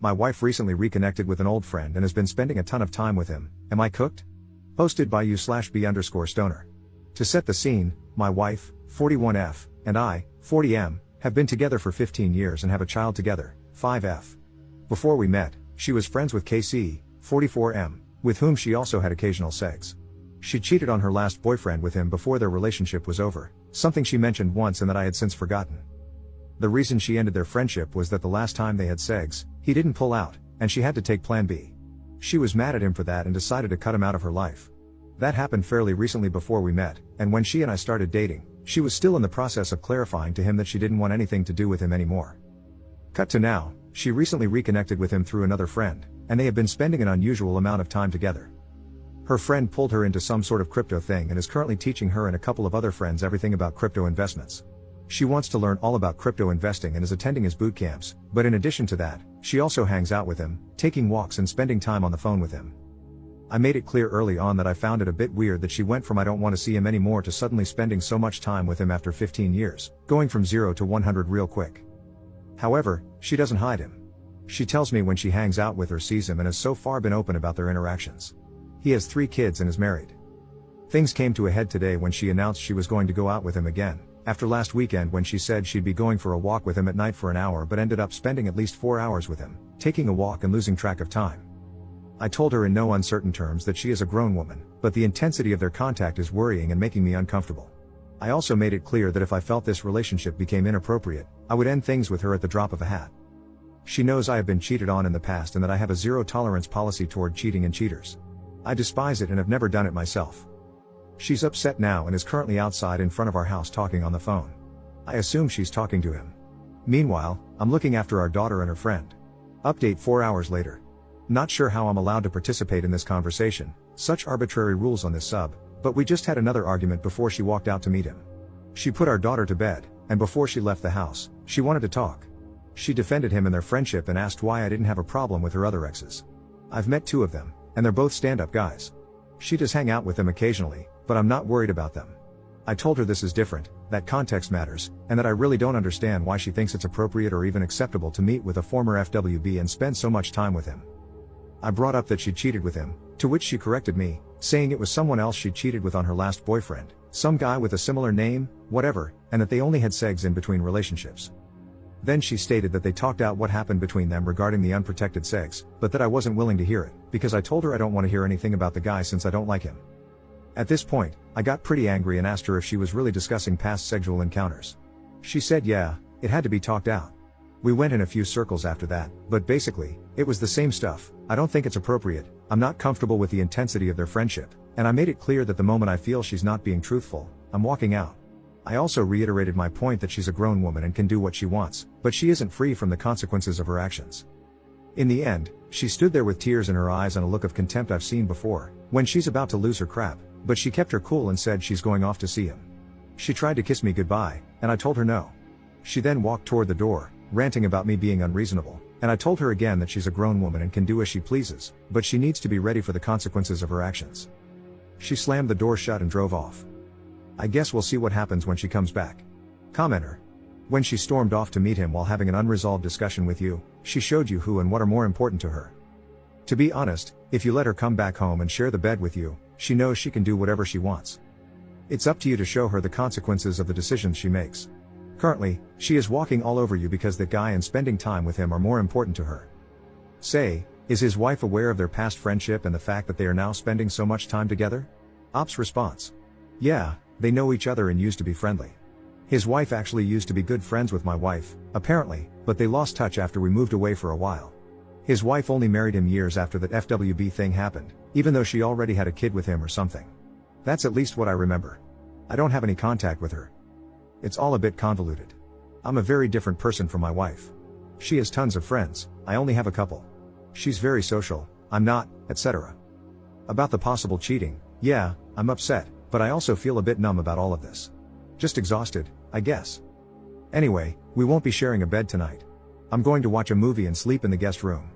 My wife recently reconnected with an old friend and has been spending a ton of time with him. Am I cooked? Posted by u/b_stoner. To set the scene, my wife, 41F, and I, 40M, have been together for 15 years and have a child together, 5F. Before we met, she was friends with KC, 44M, with whom she also had occasional sex. She cheated on her last boyfriend with him before their relationship was over, something she mentioned once and that I had since forgotten. The reason she ended their friendship was that the last time they had sex, he didn't pull out, and she had to take plan B. She was mad at him for that and decided to cut him out of her life. That happened fairly recently before we met, and when she and I started dating, she was still in the process of clarifying to him that she didn't want anything to do with him anymore. Cut to now, she recently reconnected with him through another friend, and they have been spending an unusual amount of time together. Her friend pulled her into some sort of crypto thing and is currently teaching her and a couple of other friends everything about crypto investments. She wants to learn all about crypto investing and is attending his boot camps, but in addition to that, she also hangs out with him, taking walks and spending time on the phone with him. I made it clear early on that I found it a bit weird that she went from I don't want to see him anymore to suddenly spending so much time with him after 15 years, going from 0 to 100 real quick. However, she doesn't hide him. She tells me when she hangs out with or sees him and has so far been open about their interactions. He has 3 kids and is married. Things came to a head today when she announced she was going to go out with him again, after last weekend when she said she'd be going for a walk with him at night for an hour but ended up spending at least 4 hours with him, taking a walk and losing track of time. I told her in no uncertain terms that she is a grown woman, but the intensity of their contact is worrying and making me uncomfortable. I also made it clear that if I felt this relationship became inappropriate, I would end things with her at the drop of a hat. She knows I have been cheated on in the past and that I have a zero-tolerance policy toward cheating and cheaters. I despise it and have never done it myself. She's upset now and is currently outside in front of our house talking on the phone. I assume she's talking to him. Meanwhile, I'm looking after our daughter and her friend. Update 4 hours later. Not sure how I'm allowed to participate in this conversation, such arbitrary rules on this sub, but we just had another argument before she walked out to meet him. She put our daughter to bed, and before she left the house, she wanted to talk. She defended him and their friendship and asked why I didn't have a problem with her other exes. I've met 2 of them, and they're both stand-up guys. She does hang out with them occasionally, but I'm not worried about them. I told her this is different, that context matters, and that I really don't understand why she thinks it's appropriate or even acceptable to meet with a former FWB and spend so much time with him. I brought up that she cheated with him, to which she corrected me, saying it was someone else she cheated with on her last boyfriend, some guy with a similar name, whatever, and that they only had sex in between relationships. Then she stated that they talked out what happened between them regarding the unprotected sex, but that I wasn't willing to hear it, because I told her I don't want to hear anything about the guy since I don't like him. At this point, I got pretty angry and asked her if she was really discussing past sexual encounters. She said yeah, it had to be talked out. We went in a few circles after that, but basically, it was the same stuff. I don't think it's appropriate, I'm not comfortable with the intensity of their friendship, and I made it clear that the moment I feel she's not being truthful, I'm walking out. I also reiterated my point that she's a grown woman and can do what she wants, but she isn't free from the consequences of her actions. In the end, she stood there with tears in her eyes and a look of contempt I've seen before, when she's about to lose her crap, but she kept her cool and said she's going off to see him. She tried to kiss me goodbye, and I told her no. She then walked toward the door, ranting about me being unreasonable, and I told her again that she's a grown woman and can do as she pleases, but she needs to be ready for the consequences of her actions. She slammed the door shut and drove off. I guess we'll see what happens when she comes back. Commenter. When she stormed off to meet him while having an unresolved discussion with you, she showed you who and what are more important to her. To be honest, if you let her come back home and share the bed with you, she knows she can do whatever she wants. It's up to you to show her the consequences of the decisions she makes. Currently, she is walking all over you because that guy and spending time with him are more important to her. Say, is his wife aware of their past friendship and the fact that they are now spending so much time together? Op's response. Yeah, they know each other and used to be friendly. His wife actually used to be good friends with my wife, apparently, but they lost touch after we moved away for a while. His wife only married him years after that FWB thing happened, even though she already had a kid with him or something. That's at least what I remember. I don't have any contact with her. It's all a bit convoluted. I'm a very different person from my wife. She has tons of friends, I only have a couple. She's very social, I'm not, etc. About the possible cheating, yeah, I'm upset, but I also feel a bit numb about all of this. Just exhausted, I guess. Anyway, we won't be sharing a bed tonight. I'm going to watch a movie and sleep in the guest room.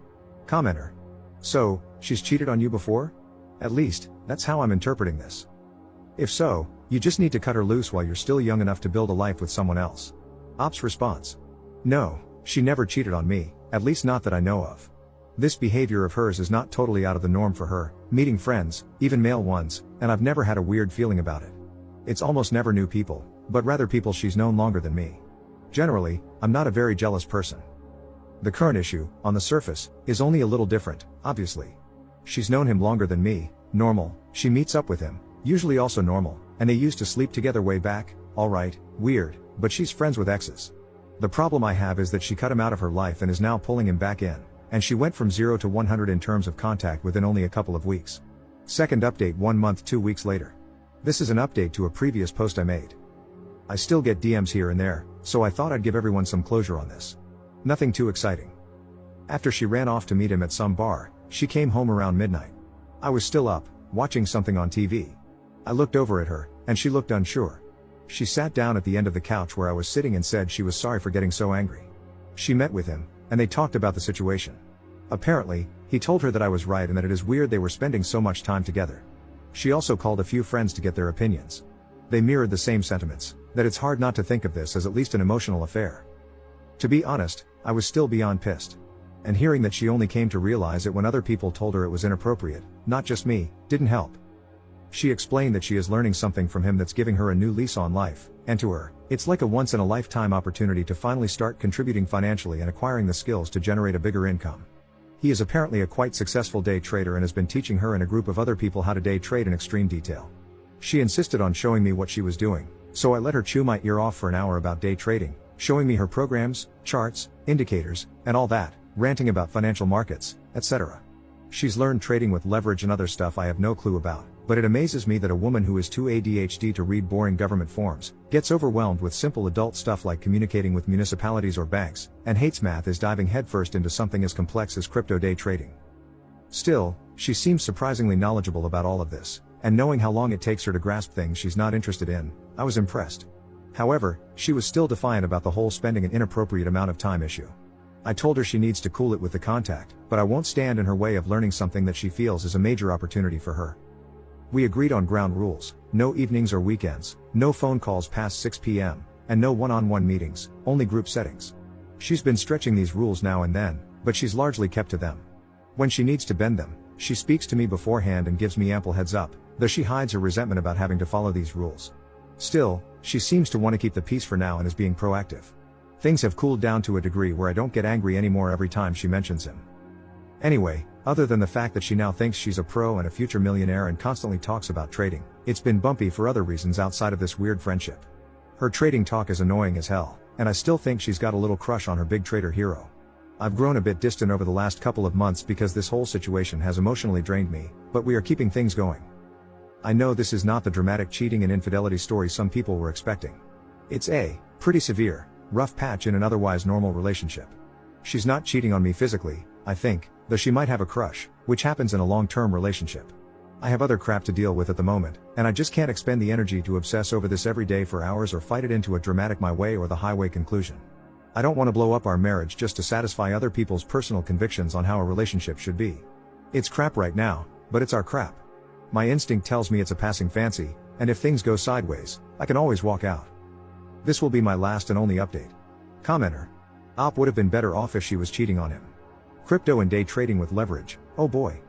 Commenter. So, she's cheated on you before? At least, that's how I'm interpreting this. If so, you just need to cut her loose while you're still young enough to build a life with someone else. Op's response. No, she never cheated on me, at least not that I know of. This behavior of hers is not totally out of the norm for her, meeting friends, even male ones, and I've never had a weird feeling about it. It's almost never new people, but rather people she's known longer than me. Generally, I'm not a very jealous person. The current issue, on the surface, is only a little different, obviously. She's known him longer than me, normal, she meets up with him, usually also normal, and they used to sleep together way back, alright, weird, but she's friends with exes. The problem I have is that she cut him out of her life and is now pulling him back in, and she went from 0 to 100 in terms of contact within only a couple of weeks. Second update 1 month 2 weeks later. This is an update to a previous post I made. I still get DMs here and there, so I thought I'd give everyone some closure on this. Nothing too exciting. After she ran off to meet him at some bar, she came home around midnight. I was still up, watching something on TV. I looked over at her, and she looked unsure. She sat down at the end of the couch where I was sitting and said she was sorry for getting so angry. She met with him, and they talked about the situation. Apparently, he told her that I was right and that it is weird they were spending so much time together. She also called a few friends to get their opinions. They mirrored the same sentiments, that it's hard not to think of this as at least an emotional affair. To be honest, I was still beyond pissed. And hearing that she only came to realize it when other people told her it was inappropriate, not just me, didn't help. She explained that she is learning something from him that's giving her a new lease on life, and to her, it's like a once-in-a-lifetime opportunity to finally start contributing financially and acquiring the skills to generate a bigger income. He is apparently a quite successful day trader and has been teaching her and a group of other people how to day trade in extreme detail. She insisted on showing me what she was doing, so I let her chew my ear off for an hour about day trading, showing me her programs, charts, indicators, and all that, ranting about financial markets, etc. She's learned trading with leverage and other stuff I have no clue about, but it amazes me that a woman who is too ADHD to read boring government forms, gets overwhelmed with simple adult stuff like communicating with municipalities or banks, and hates math is diving headfirst into something as complex as crypto day trading. Still, she seems surprisingly knowledgeable about all of this, and knowing how long it takes her to grasp things she's not interested in, I was impressed. However, she was still defiant about the whole spending an inappropriate amount of time issue. I told her she needs to cool it with the contact, but I won't stand in her way of learning something that she feels is a major opportunity for her. We agreed on ground rules: no evenings or weekends, no phone calls past 6 p.m., and no one-on-one meetings, only group settings. She's been stretching these rules now and then, but she's largely kept to them. When she needs to bend them, she speaks to me beforehand and gives me ample heads up, though she hides her resentment about having to follow these rules. Still, she seems to want to keep the peace for now and is being proactive. Things have cooled down to a degree where I don't get angry anymore every time she mentions him. Anyway, other than the fact that she now thinks she's a pro and a future millionaire and constantly talks about trading, it's been bumpy for other reasons outside of this weird friendship. Her trading talk is annoying as hell, and I still think she's got a little crush on her big trader hero. I've grown a bit distant over the last couple of months because this whole situation has emotionally drained me, but we are keeping things going. I know this is not the dramatic cheating and infidelity story some people were expecting. It's a pretty severe, rough patch in an otherwise normal relationship. She's not cheating on me physically, I think, though she might have a crush, which happens in a long-term relationship. I have other crap to deal with at the moment, and I just can't expend the energy to obsess over this every day for hours or fight it into a dramatic my way or the highway conclusion. I don't want to blow up our marriage just to satisfy other people's personal convictions on how a relationship should be. It's crap right now, but it's our crap. My instinct tells me it's a passing fancy, and if things go sideways, I can always walk out. This will be my last and only update. Commenter. Op would have been better off if she was cheating on him. Crypto and day trading with leverage, oh boy.